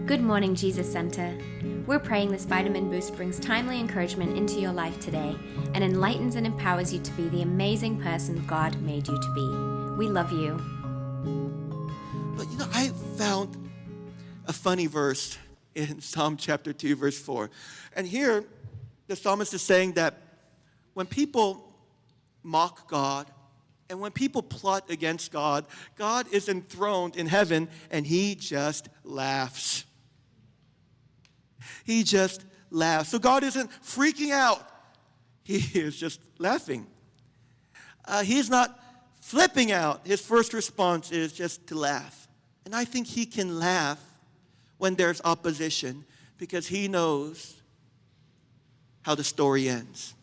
Good morning, Jesus Center. We're praying this vitamin boost brings timely encouragement into your life today and enlightens and empowers you to be the amazing person God made you to be. We love you. But I found a funny verse in Psalm chapter 2, verse 4. And here, the psalmist is saying that when people mock God and when people plot against God, God is enthroned in heaven and he just laughs. He just laughs. So God isn't freaking out. He is just laughing. He's not flipping out. His first response is just to laugh. And I think he can laugh when there's opposition because he knows how the story ends.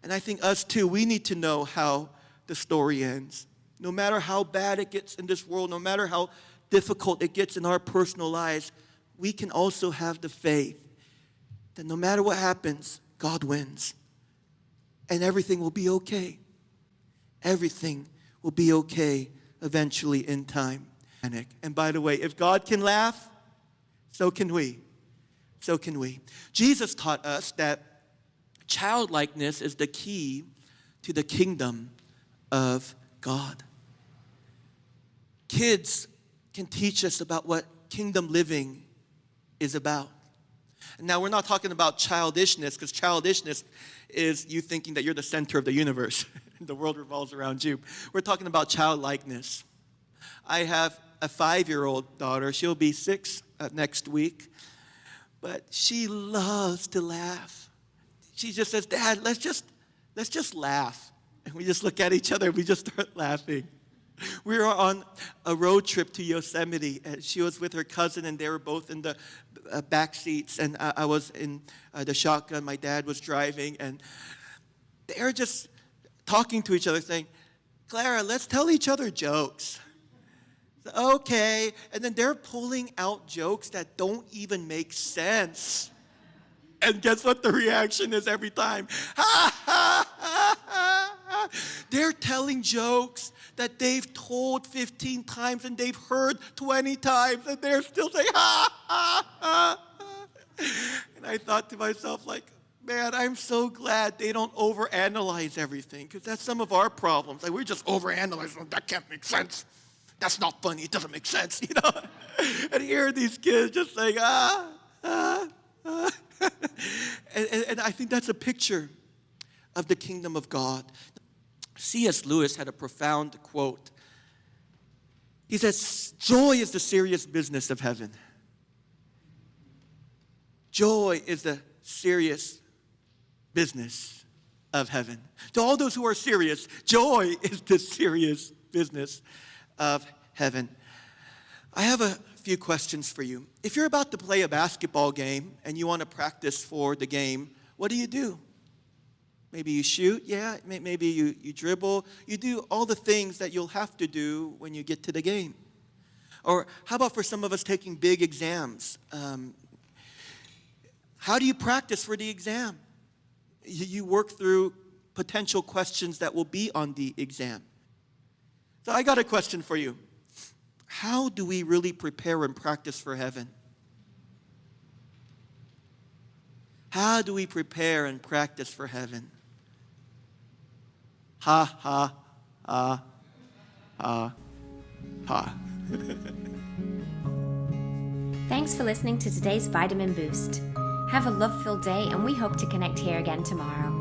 And I think us too, we need to know how the story ends. No matter how bad it gets in this world, no matter how difficult it gets in our personal lives, we can also have the faith that no matter what happens, God wins. And everything will be okay. Everything will be okay eventually in time. And by the way, if God can laugh, so can we. So can we. Jesus taught us that childlikeness is the key to the kingdom of God. Kids can teach us about what kingdom living is about. And now we're not talking about childishness, because childishness is you thinking that you're the center of the universe. The world revolves around you. We're talking about childlikeness. I have a 5-year-old daughter. She'll be 6 next week. But she loves to laugh. She just says, "Dad, let's just laugh." And we just look at each other and we just start laughing. We were on a road trip to Yosemite, and she was with her cousin, and they were both in the back seats, and I was in the shotgun. My dad was driving, and they were just talking to each other, saying, "Clara, let's tell each other jokes." Okay, and then they're pulling out jokes that don't even make sense. And guess what the reaction is every time? Ha, ha, ha, ha, ha. They're telling jokes that they've told 15 times and they've heard 20 times, and they're still saying, ha, ha, ha, ha. And I thought to myself, man, I'm so glad they don't overanalyze everything, because that's some of our problems. We just overanalyze. That can't make sense. That's not funny. It doesn't make sense, And here are these kids just saying, ah, ah, ah. And I think that's a picture of the kingdom of God. C.S. Lewis had a profound quote. He says, "Joy is the serious business of heaven." Joy is the serious business of heaven. To all those who are serious, joy is the serious business of heaven. I have a few questions for you. If you're about to play a basketball game and you want to practice for the game, what do? Maybe you shoot, yeah. Maybe you dribble. You do all the things that you'll have to do when you get to the game. Or how about for some of us taking big exams? How do you practice for the exam? You work through potential questions that will be on the exam. So I got a question for you. How do we really prepare and practice for heaven? How do we prepare and practice for heaven? Ha, ha, ha, ha, ha. Thanks for listening to today's Vitamin Boost. Have a love-filled day, and we hope to connect here again tomorrow.